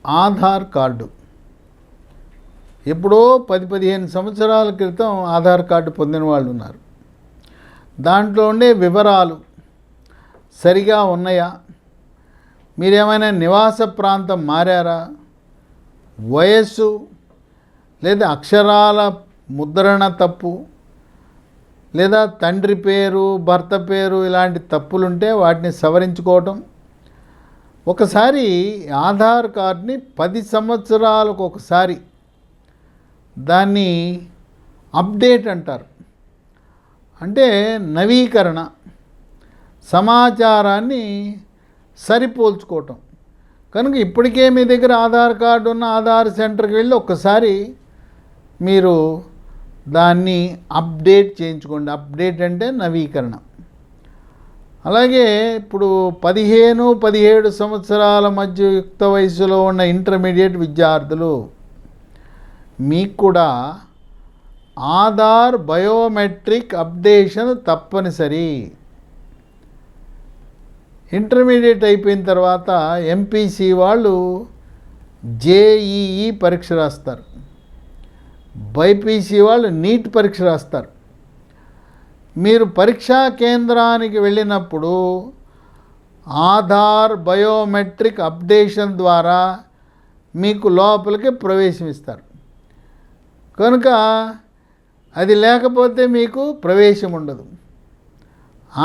Aadhaar card ఎప్పుడో 10-15 సంవత్సరాల క్రితం ఆధార్ కార్డు పొందిన వాళ్ళు ఉన్నారు. దాంట్లో ఉండే వివరాలు సరిగా ఉన్నాయా, మీరేమైనా నివాస ప్రాంతం మారారా, వయస్సు లేదా అక్షరాల ముద్రణ తప్పు, లేదా తండ్రి పేరు భర్త పేరు ఇలాంటి తప్పులుంటే వాటిని సవరించుకోవటం. ఒకసారి ఆధార్ కార్డ్ని 10 సంవత్సరాలకు ఒకసారి దాన్ని అప్డేట్ అంటారు. అంటే నవీకరణ, సమాచారాన్ని సరిపోల్చుకోవటం. కనుక ఇప్పటికే మీ దగ్గర ఆధార్ కార్డు ఉన్న ఆధార్ సెంటర్కి వెళ్ళి ఒక్కసారి మీరు దాన్ని అప్డేట్ చేయించుకోండి. అప్డేట్ అంటే నవీకరణ. అలాగే ఇప్పుడు 15-17 సంవత్సరాల మధ్య యుక్త వయసులో ఉన్న ఇంటర్మీడియట్ విద్యార్థులు మీకు కూడా ఆధార్ బయోమెట్రిక్ అప్డేషన్ తప్పనిసరి. ఇంటర్మీడియట్ అయిపోయిన తర్వాత ఎంపీసీ వాళ్ళు జేఈఈ పరీక్ష రాస్తారు, బైపీసీ వాళ్ళు నీట్ పరీక్ష రాస్తారు. మీరు పరీక్షా కేంద్రానికి వెళ్ళినప్పుడు ఆధార్ బయోమెట్రిక్ అప్డేషన్ ద్వారా మీకు లోపలికి ప్రవేశమిస్తారు. కనుక అది లేకపోతే మీకు ప్రవేశం ఉండదు.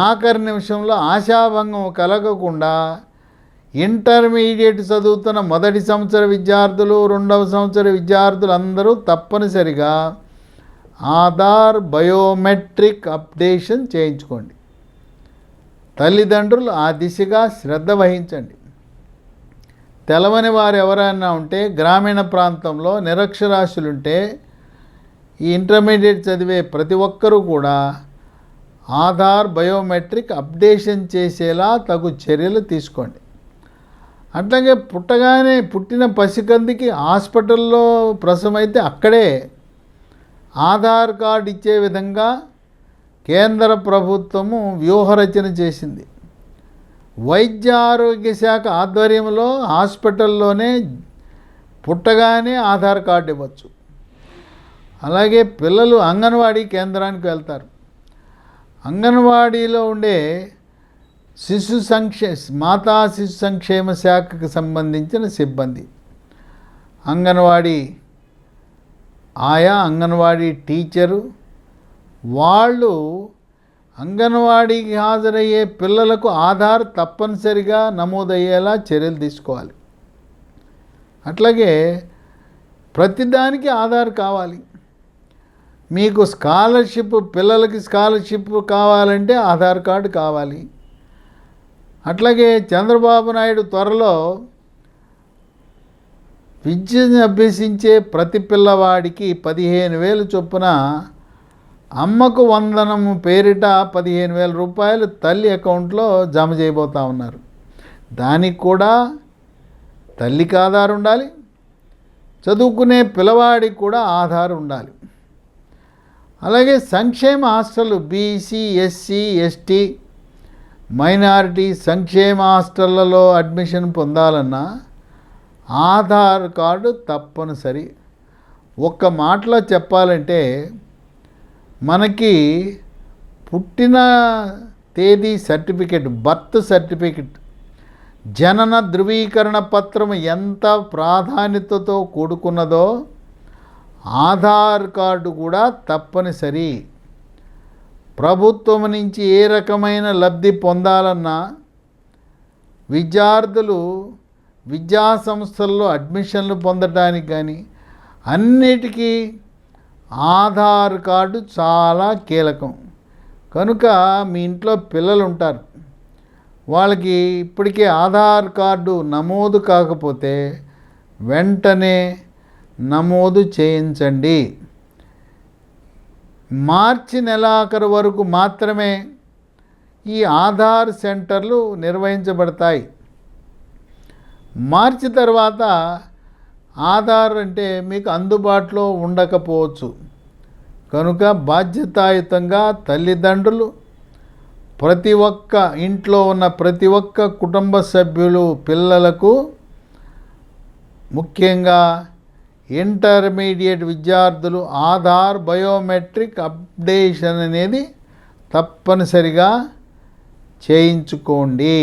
ఆఖరి నిమిషంలో ఆశాభంగం కలగకుండా ఇంటర్మీడియట్ చదువుతున్న మొదటి సంవత్సర విద్యార్థులు, రెండవ సంవత్సర విద్యార్థులు అందరూ తప్పనిసరిగా ఆధార్ బయోమెట్రిక్ అప్డేషన్ చేయించుకోండి. తల్లిదండ్రులు ఆ దిశగా శ్రద్ధ వహించండి. తెలవని వారు ఎవరైనా ఉంటే, గ్రామీణ ప్రాంతంలో నిరక్షరాస్యులుంటే, ఈ ఇంటర్మీడియట్ చదివే ప్రతి ఒక్కరూ కూడా ఆధార్ బయోమెట్రిక్ అప్డేషన్ చేసేలా తగు చర్యలు తీసుకోండి. అట్లాగే పుట్టిన పసికందికి హాస్పిటల్లో ప్రసవమైతే అక్కడే ఆధార్ కార్డు ఇచ్చే విధంగా కేంద్ర ప్రభుత్వము వ్యూహరచన చేసింది. వైద్య ఆరోగ్య శాఖ ఆధ్వర్యంలో హాస్పిటల్లోనే పుట్టగానే ఆధార్ కార్డు ఇవ్వచ్చు. అలాగే పిల్లలు అంగన్వాడీ కేంద్రానికి వెళ్తారు. అంగన్వాడీలో ఉండే మాతా శిశు సంక్షేమ శాఖకు సంబంధించిన సిబ్బంది, అంగన్వాడీ ఆయా, అంగన్వాడీ టీచరు, వాళ్ళు అంగన్వాడీకి హాజరయ్యే పిల్లలకు ఆధార్ తప్పనిసరిగా నమోదయ్యేలా చర్యలు తీసుకోవాలి. అట్లాగే ప్రతిదానికి ఆధార్ కావాలి. మీకు స్కాలర్షిప్, పిల్లలకి స్కాలర్షిప్ కావాలంటే ఆధార్ కార్డు కావాలి. అట్లాగే చంద్రబాబు నాయుడు త్వరలో విద్యను అభ్యసించే ప్రతి పిల్లవాడికి 15,000 చొప్పున అమ్మకు వందనము పేరిట 15,000 రూపాయలు తల్లి అకౌంట్లో జమ చేయబోతూ ఉన్నారు. దానికి కూడా తల్లికి ఆధార్ ఉండాలి, చదువుకునే పిల్లవాడికి కూడా ఆధార్ ఉండాలి. అలాగే సంక్షేమ hostel, BC, SC, ST, minority సంక్షేమ హాస్టళ్లలో అడ్మిషన్ పొందాలన్నా ఆధార్ కార్డు తప్పనిసరి. ఒక్క మాటలో చెప్పాలంటే మనకి పుట్టిన తేదీ సర్టిఫికెట్, బర్త్ సర్టిఫికెట్, జనన ధృవీకరణ పత్రం ఎంత ప్రాధాన్యతతో కూడుకున్నదో ఆధార్ కార్డు కూడా తప్పనిసరి. ప్రభుత్వం నుంచి ఏ రకమైన లబ్ధి పొందాలన్నా, విద్యార్థులు విద్యా సంస్థల్లో అడ్మిషన్లు పొందడానికి కానీ అన్నిటికీ ఆధార్ కార్డు చాలా కీలకం. కనుక మీ ఇంట్లో పిల్లలు ఉంటారు, వాళ్ళకి ఇప్పటికే ఆధార్ కార్డు నమోదు కాకపోతే వెంటనే నమోదు చేయించండి. మార్చి నెలాఖరు వరకు మాత్రమే ఈ ఆధార్ సెంటర్లు నిర్వహించబడతాయి. మార్చి తర్వాత ఆధార్ అంటే మీకు అందుబాటులో ఉండకపోవచ్చు. కనుక బాధ్యతాయుతంగా తల్లిదండ్రులు ప్రతి ఒక్క ఇంట్లో ఉన్న ప్రతి ఒక్క కుటుంబ సభ్యులు పిల్లలకు, ముఖ్యంగా ఇంటర్మీడియట్ విద్యార్థులు ఆధార్ బయోమెట్రిక్ అప్డేషన్ అనేది తప్పనిసరిగా చేయించుకోండి.